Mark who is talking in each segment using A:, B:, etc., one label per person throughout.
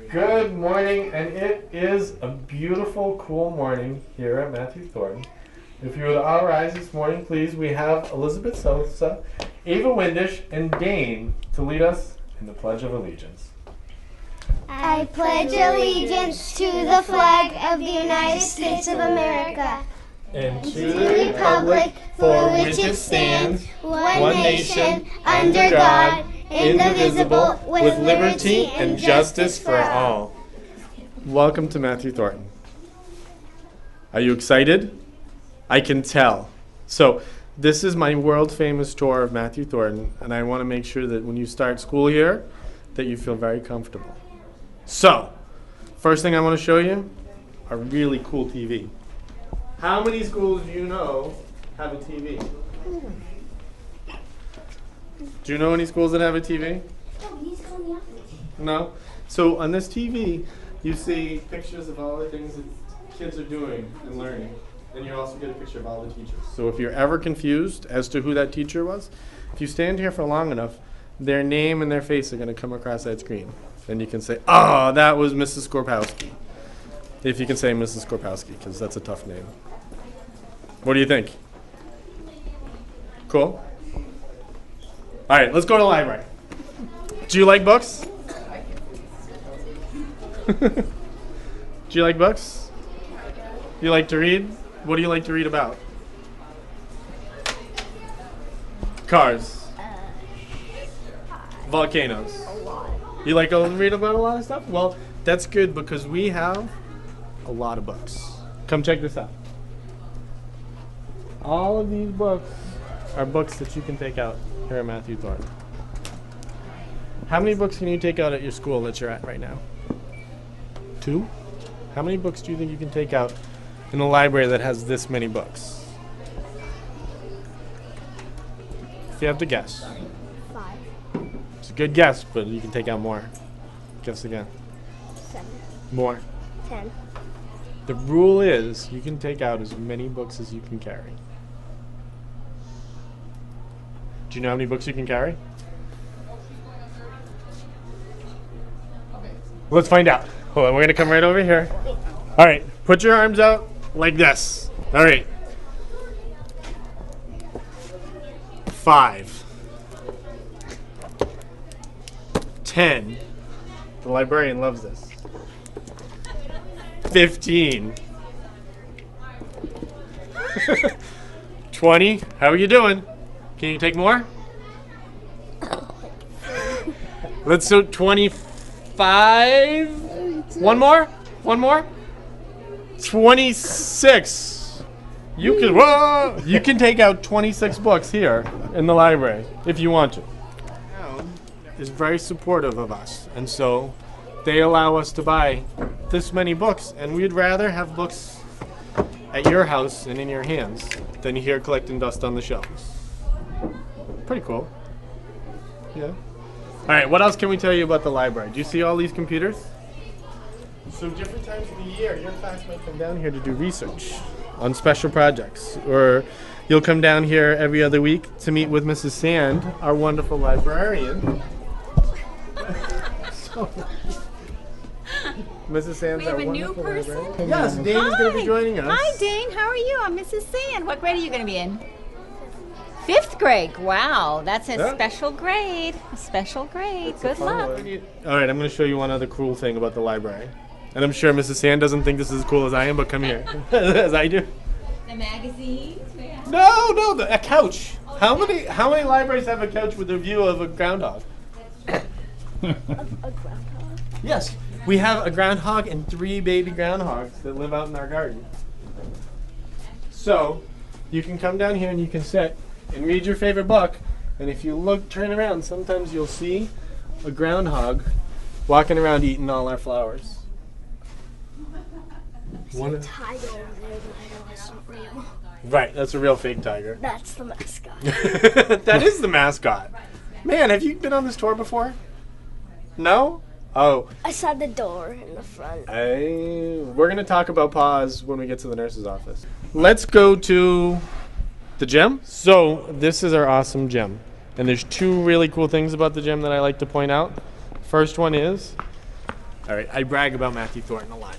A: Good morning, and it is a beautiful, cool morning here at Matthew Thornton. If you would all rise this morning, please, we have Elizabeth Sosa, Ava Windish, and Dane to lead us in the Pledge of Allegiance.
B: I pledge allegiance to the flag of the United States of America
A: and to the republic for which it stands, one nation, under God, indivisible, with liberty and justice for all. Welcome to Matthew Thornton. Are you excited? I can tell. So, this is my world-famous tour of Matthew Thornton, and I want to make sure that when you start school here, that you feel very comfortable. So, first thing I want to show you, a really cool TV. How many schools do you know have a TV? Do you know any schools that have a TV? No? So on this TV, you see pictures of all the things that kids are doing and learning. And you also get a picture of all the teachers. So if you're ever confused as to who that teacher was, if you stand here for long enough, their name and their face are going to come across that screen. And you can say, oh, that was Mrs. Skorpowski. If you can say Mrs. Skorpowski, because that's a tough name. What do you think? Cool? All right, let's go to the library. Do you like books? Do you like books? You like to read? What do you like to read about? Cars. Volcanoes. You like to read about a lot of stuff? Well, that's good because we have a lot of books. Come check this out. All of these books are books that you can take out here at Matthew Thornton. How many books can you take out at your school that you're at right now? 2? How many books do you think you can take out in a library that has this many books? If you have to guess.
B: 5.
A: It's a good guess, but you can take out more. Guess again.
B: 7.
A: More.
B: 10.
A: The rule is you can take out as many books as you can carry. Do you know how many books you can carry? Let's find out. Hold on, we're going to come right over here. All right, put your arms out like this. All right. 5. 10. The librarian loves this. 15. 20. How are you doing? Can you take more? Let's do 25. One more? One more? 26. You can take out 26 books here in the library if you want to. Is very supportive of us, and so they allow us to buy this many books, and we'd rather have books at your house and in your hands than here collecting dust on the shelves. Pretty cool. Yeah. All right, what else can we tell you about the library? Do you see all these computers? So different times of the year, your class might come down here to do research on special projects, or you'll come down here every other week to meet with Mrs. Sand, our wonderful librarian. Mrs. Sand's
C: We have
A: our
C: a new
A: wonderful
C: person?
A: librarian. Yes, Dane's going to be joining us.
C: Hi, Dane. How are you? I'm Mrs. Sand. What grade are you going to be in? 5th grade. Wow, that's a
A: Yeah.
C: special grade. A special grade. Good luck.
A: All right, I'm going to show you one other cool thing about the library. And I'm sure Mrs. Sand doesn't think this is as cool as I am, but come here. As I do.
C: The magazines.
A: No, a couch. How many libraries have a couch with a view of a groundhog?
B: A groundhog.
A: Yes, we have a groundhog and 3 baby groundhogs that live out in our garden. So, you can come down here and you can sit and read your favorite book. And if you turn around, sometimes you'll see a groundhog walking around eating all our flowers.
B: There's a tiger over there, but I know it's not real.
A: Right, that's a real fake tiger.
B: That's the mascot.
A: That is the mascot. Man, have you been on this tour before? No? Oh.
B: I saw the door in the front.
A: We're going to talk about paws when we get to the nurse's office. Let's go to the gym. So this is our awesome gym. And there's 2 really cool things about the gym that I like to point out. First one is All right, I brag about Matthew Thornton a lot.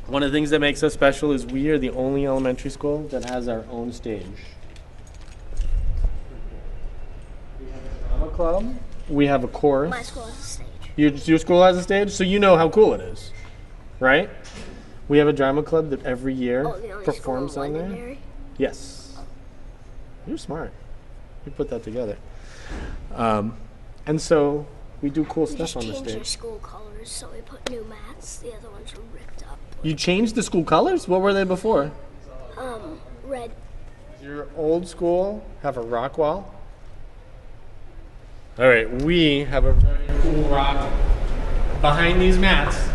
A: One of the things that makes us special is we are the only elementary school that has our own stage. We have a drama club. We have a chorus.
B: My school has a stage.
A: Your school has a stage, so you know how cool it is, right? We have a drama club that every year performs on there.
B: Londonderry?
A: Yes. You're smart. You put that together. And so we do cool stuff on the
B: We just changed our
A: stage.
B: school colors, so we put new mats. The other ones were ripped up.
A: You changed the school colors? What were they before?
B: Red.
A: Your old school have a rock wall? All right, we have a very cool rock behind these mats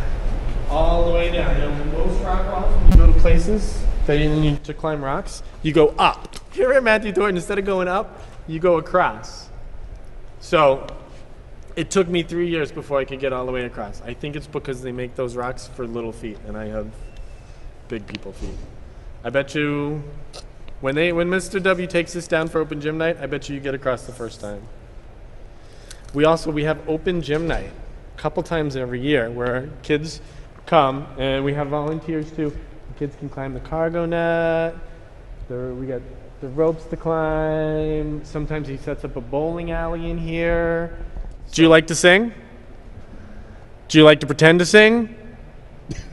A: all the way down. You know, most rock walls, when you go to places that you need to climb rocks, you go up. Here at Matthew Thornton, instead of going up, you go across. So it took me 3 years before I could get all the way across. I think it's because they make those rocks for little feet, and I have big people feet. I bet you when Mr. W takes us down for open gym night, I bet you get across the first time. We have open gym night a couple times every year where kids come, and we have volunteers too. The kids can climb the cargo net. We got the ropes to climb. Sometimes he sets up a bowling alley in here. Do you like to sing? Do you like to pretend to sing?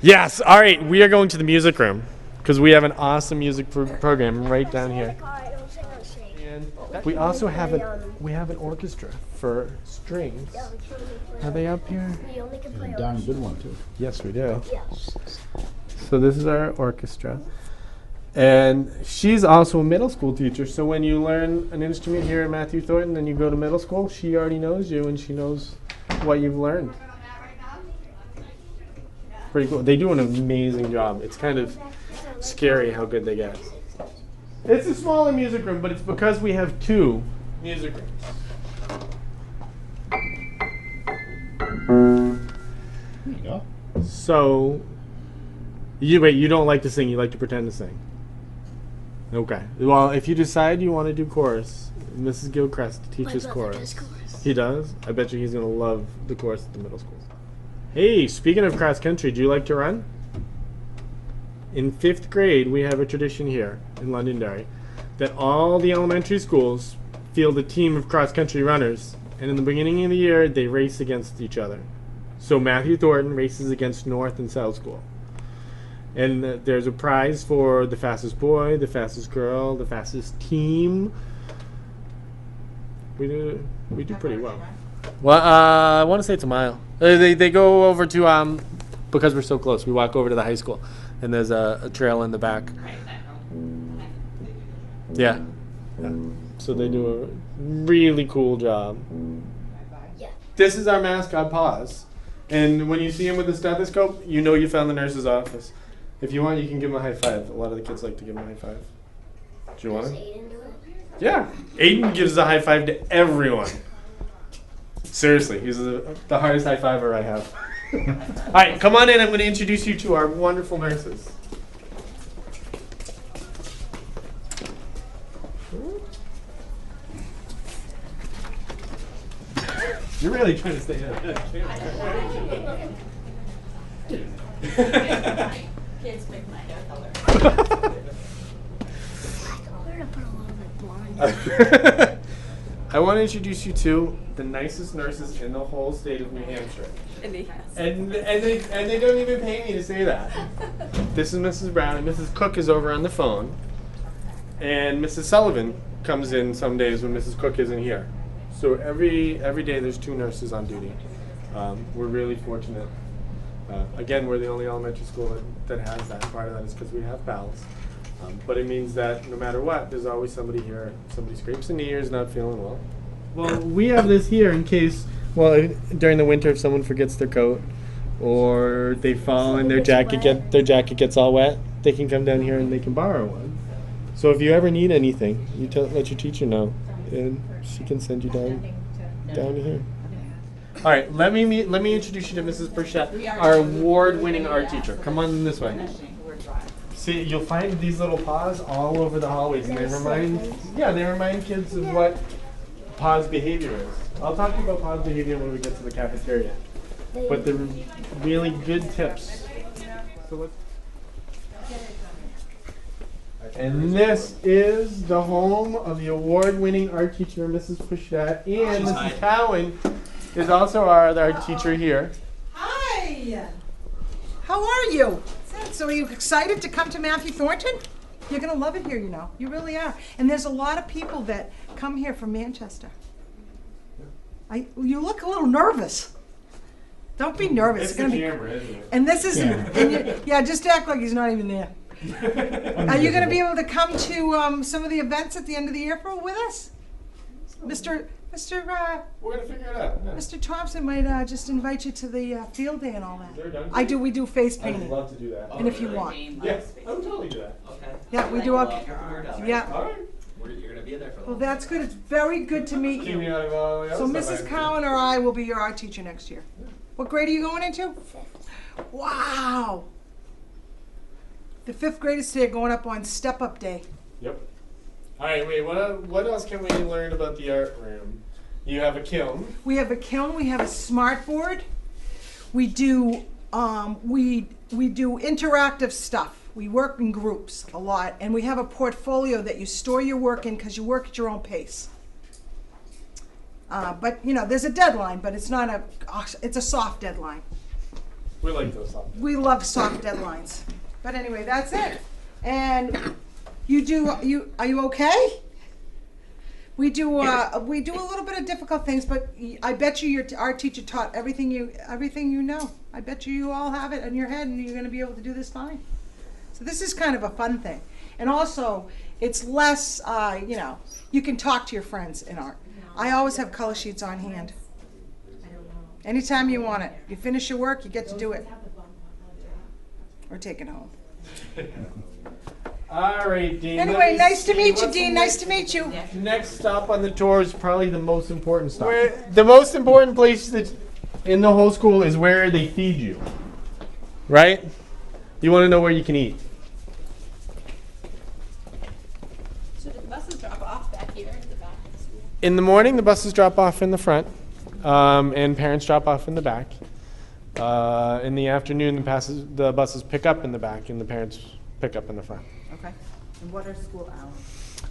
A: Yes. All right. We are going to the music room because we have an awesome music program right down here. And we also have an orchestra for strings. Are they up here?
B: We only can play
D: Darn good one too.
A: Yes, we do.
B: Yes.
A: So this is our orchestra. And she's also a middle school teacher. So when you learn an instrument here at Matthew Thornton and you go to middle school, she already knows you and she knows what you've learned. Pretty cool. They do an amazing job. It's kind of scary how good they get. It's a smaller music room, but it's because we have 2 music rooms.
D: There you go.
A: So, you don't like to sing, you like to pretend to sing. Okay. Well, if you decide you want to do chorus, Mrs. Gilchrist teaches chorus. He does? I bet you he's going to love the chorus at the middle schools. Hey, speaking of cross country, do you like to run? In 5th grade, we have a tradition here in Londonderry that all the elementary schools field a team of cross country runners, and in the beginning of the year, they race against each other. So Matthew Thornton races against North and South School. And there's a prize for the fastest boy, the fastest girl, the fastest team. We do pretty well. Well, I want to say it's a mile. They go over to because we're so close. We walk over to the high school, and there's a trail in the back. Yeah. So they do a really cool job.
B: Yeah.
A: This is our mascot, Paws. And when you see him with the stethoscope, you know you found the nurse's office. If you want, you can give him a high five. A lot of the kids like to give him a high five. Do you want
B: Does
A: it?
B: Aiden do it?
A: Yeah. Aiden gives a high five to everyone. Seriously, he's the hardest high fiver I have. All right, come on in. I'm going to introduce you to our wonderful nurses. You're really trying to stay in.
C: Kids pick my hair color.
B: We're gonna put a little bit blonde.
A: I want to introduce you to the nicest nurses in the whole state of New Hampshire. And they don't even pay me to say that. This is Mrs. Brown, and Mrs. Cook is over on the phone. And Mrs. Sullivan comes in some days when Mrs. Cook isn't here. So every day there's 2 nurses on duty. We're really fortunate. Again, we're the only elementary school that has that. Part of that is because we have pals. But it means that no matter what, there's always somebody here. Somebody scrapes a knee or is not feeling well. Well, we have this here in case, during the winter if someone forgets their coat or they fall and their jacket gets all wet, they can come down here and they can borrow one. So if you ever need anything, you let your teacher know, and she can send you down here. All right, let me introduce you to Mrs. Burchett, our award-winning art teacher. Come on this way. See, you'll find these little paws all over the hallways, and they remind kids of what pause behavior is. I'll talk to you about pause behavior when we get to the cafeteria. but they're really good tips. So let's. And this is the home of the award-winning art teacher, Mrs. Puchette, and Mrs. Cowan is also our art teacher here.
E: Hi! How are you? So are you excited to come to Matthew Thornton? You're going to love it here, you know. You really are. And there's a lot of people that come here from Manchester. You look a little nervous. Don't be nervous.
A: It's the camera, isn't it?
E: And this is, yeah, just act like he's not even there. Are you going to be able to come to some of the events at the end of the year with us? Mr.
A: We're going to figure it out. Yeah.
E: Mr. Thompson might just invite you to the field day and all that.
A: They're done.
E: We do face
A: I'd
E: painting.
A: love to do that.
E: And if you want.
A: Yes, I would totally do that.
F: Okay.
E: Yeah, we do all, yeah.
A: All right.
F: You're gonna be there for the
E: Well, that's good. It's very good to meet
A: Keep me
E: you.
A: out of all the
E: So
A: other stuff
E: Mrs.
A: I
E: Cowan or I will be your art teacher next year. What grade are you going into? Wow. The 5th graders today are going up on step-up day.
A: Yep. All right, wait, what else can we learn about the art room? You have a kiln.
E: We have a kiln. We have a smart board. We do we do interactive stuff. We work in groups a lot, and we have a portfolio that you store your work in because you work at your own pace. But you know, there's a deadline, but it's not it's a soft deadline.
A: We like those songs.
E: We love soft deadlines. But anyway, that's it. And are you okay? We do a little bit of difficult things, but I bet you our teacher taught everything you know. I bet you all have it in your head, and you're going to be able to do this fine. So this is kind of a fun thing, and also it's less. You can talk to your friends in art. I always have color sheets on hand. Anytime you want it, you finish your work, you get to do it, or take it home.
A: All right, Dean.
E: Anyway, nice to meet you, Dean. Nice to meet you.
A: Next stop on the tour is probably the most important stop. The most important place in the whole school is where they feed you. Right? You want to know where you can eat.
C: So the buses drop off back here at the back of the school?
A: In the morning, the buses drop off in the front, and parents drop off in the back. In the afternoon, the buses pick up in the back, and the parents pick up in the front.
E: Okay. And what are school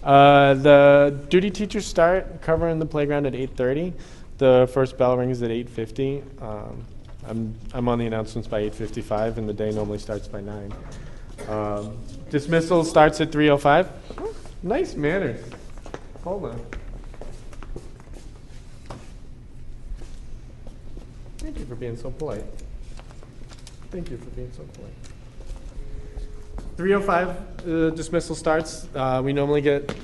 E: hours?
A: The duty teachers start covering the playground at 8:30. The first bell rings at 8:50. I'm on the announcements by 8:55, and the day normally starts by 9. Dismissal starts at 3:05. Nice manners. Hold on. Thank you for being so polite. Thank you for being so polite. 3:05, dismissal starts. We normally get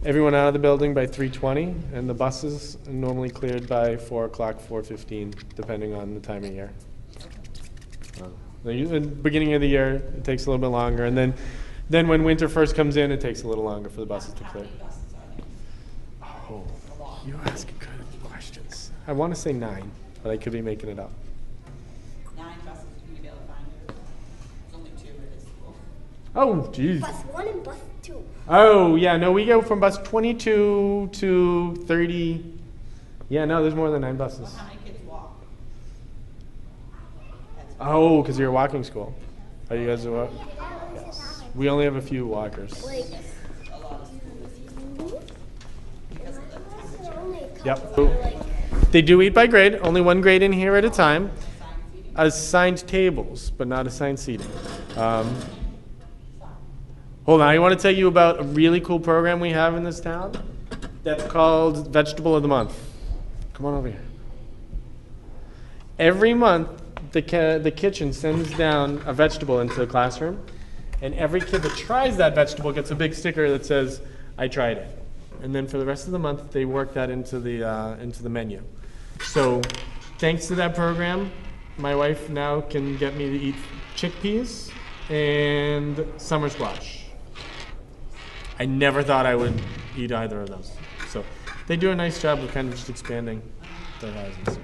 A: everyone out of the building by 3:20, and the buses are normally cleared by 4 o'clock, 4:15, depending on the time of year. The beginning of the year, it takes a little bit longer, and then when winter first comes in, it takes a little longer for the buses to clear. Oh, you ask good questions. I want to say 9, but I could be making it up.
C: 9 buses you're gonna be able to find. There's only 2 at this school.
A: Oh, geez.
B: Bus 1 and bus 2.
A: Oh, yeah, no, we go from bus 22 to 30. Yeah, no, there's more than 9 buses.
C: How many kids walk?
A: Oh, because you're a walking school. Are you guys a walk? Yes. We only have a few walkers. Yep. They do eat by grade, only 1 grade in here at a time. Assigned tables, but not assigned seating. Hold on, I want to tell you about a really cool program we have in this town that's called Vegetable of the Month. Come on over here. Every month, the kitchen sends down a vegetable into the classroom, and every kid that tries that vegetable gets a big sticker that says, "I tried it." And then for the rest of the month, they work that into the menu. So thanks to that program, my wife now can get me to eat chickpeas and summer squash. I never thought I would eat either of those. So they do a nice job of kind of just expanding their horizons.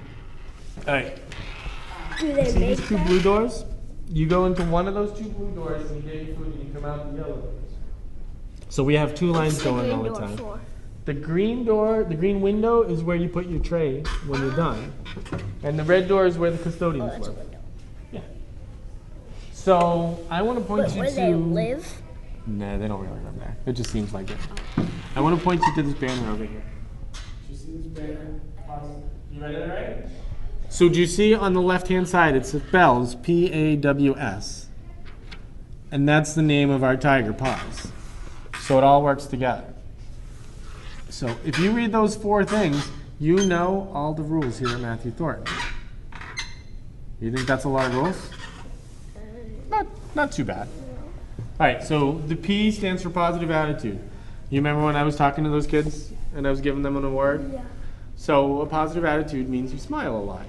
A: All right.
B: Do they
A: See
B: make
A: these 2
B: that?
A: blue doors? You go into one of those 2 blue doors and you get your food, and you come out the yellow doors. So we have 2 lines
B: What's
A: going
B: green
A: all the
B: door
A: time.
B: for?
A: The green door, the green window is where you put your tray when you're done. And the red door is where the custodians
B: That's a
A: live.
B: window.
A: Yeah. So I want to point
B: Wait,
A: you
B: where
A: to.
B: they live?
A: Nah, they don't really live there. It just seems like it. I want to point you to this banner over here. Do you see this banner? You read it right? So do you see on the left-hand side, it says Bells, P-A-W-S. And that's the name of our tiger, Paws. So it all works together. So if you read those 4 things, you know all the rules here at Matthew Thornton. You think that's a lot of rules? Not too bad. All right, so the P stands for positive attitude. You remember when I was talking to those kids and I was giving them an award?
B: Yeah.
A: So a positive attitude means you smile a lot.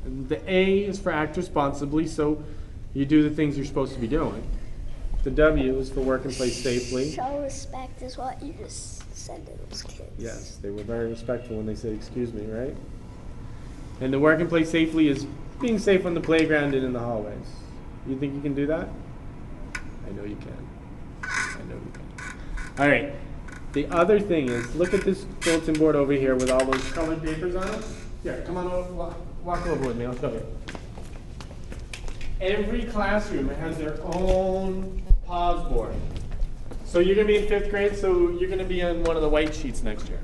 A: And the A is for act responsibly, so you do the things you're supposed to be doing. The W is for work and play safely.
B: Show respect is what you just said to those kids.
A: Yes, they were very respectful when they said excuse me, right? And the work and play safely is being safe on the playground and in the hallways. You think you can do that? I know you can. I know you can. All right. The other thing is, look at this bulletin board over here with all those colored papers on it. Here, come on over, walk over with me. I'll show you. Every classroom has their own pause board. So you're going to be in 5th grade, so you're going to be on one of the white sheets next year.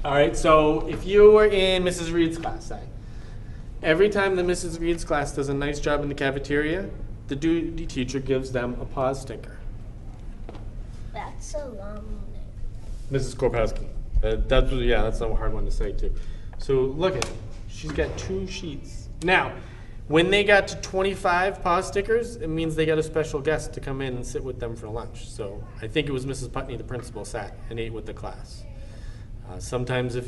A: All right, so if you were in Mrs. Reed's class, say, every time the Mrs. Reed's class does a nice job in the cafeteria, the duty teacher gives them a pause sticker.
B: That's a long name.
A: Mrs. Korpowski. That's a hard one to say too. So look at it. She's got 2 sheets. Now, when they got to 25 pause stickers, it means they got a special guest to come in and sit with them for lunch. So I think it was Mrs. Putney, the principal, sat and ate with the class. Sometimes if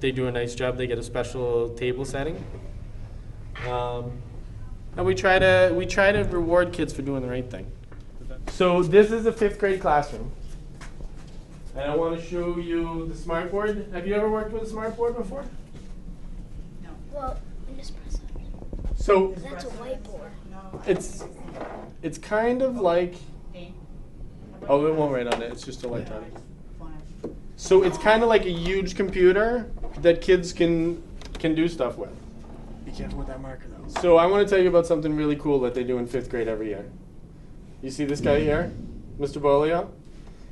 A: they do a nice job, they get a special table setting. And we try to reward kids for doing the right thing. So this is a 5th grade classroom. And I want to show you the smart board. Have you ever worked with a smart board before?
B: Well, I just press it.
A: So
B: That's a whiteboard.
A: it's kind of like, oh, it won't write on it. It's just electronic. So it's kind of like a huge computer that kids can do stuff with. Be careful with that marker though. So I want to tell you about something really cool that they do in 5th grade every year. You see this guy here, Mr. Bolio?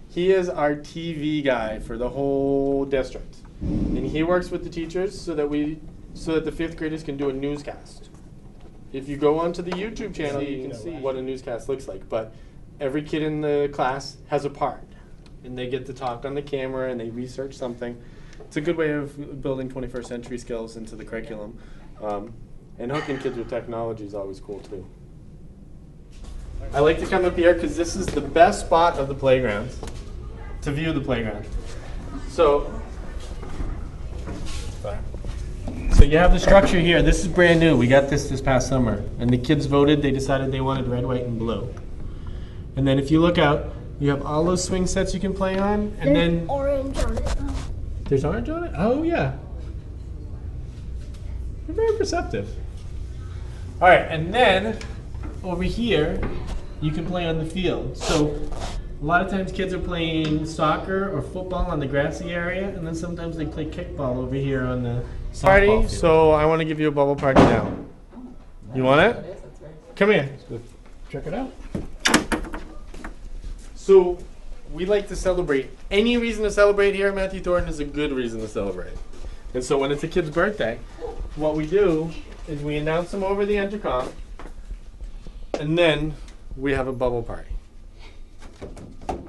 A: He is our TV guy for the whole district. And he works with the teachers so that the 5th graders can do a newscast. If you go onto the YouTube channel, you can see what a newscast looks like. But every kid in the class has a part. And they get to talk on the camera and they research something. It's a good way of building 21st century skills into the curriculum. And hooking kids with technology is always cool too. I like to come up here because this is the best spot of the playground to view the playground. So you have the structure here. This is brand new. We got this past summer. And the kids voted. They decided they wanted red, white, and blue. And then if you look out, you have all those swing sets you can play on. And then
B: Orange on it.
A: there's orange on it? Oh, yeah. You're very perceptive. All right, and then over here, you can play on the field. So a lot of times kids are playing soccer or football on the grassy area, and then sometimes they play kickball over here on the party. Field. So I want to give you a bubble party now. You want it? Come here.
D: Check it out.
A: So we like to celebrate. Any reason to celebrate here at Matthew Thornton is a good reason to celebrate. And so when it's a kid's birthday, what we do is we announce them over the intercom, and then we have a bubble party.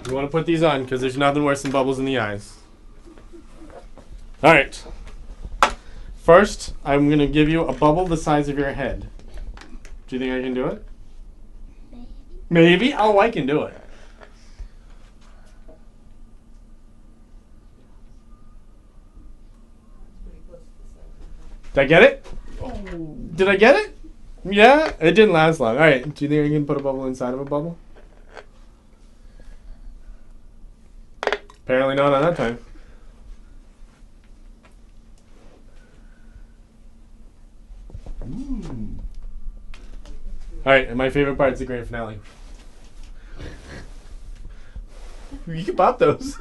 A: You want to put these on because there's nothing worse than bubbles in the eyes. All right. First, I'm going to give you a bubble the size of your head. Do you think I can do it? Maybe? Oh, I can do it. Did I get it? Did I get it? Yeah? It didn't last long. All right. Do you think I can put a bubble inside of a bubble? Apparently not on that time. All right. And my favorite part is the grand finale. You can pop those.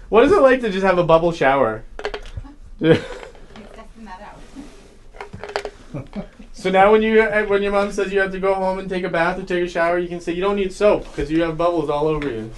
A: What is it like to just have a bubble shower? So now when your mom says you have to go home and take a bath or take a shower, you can say you don't need soap because you have bubbles all over you.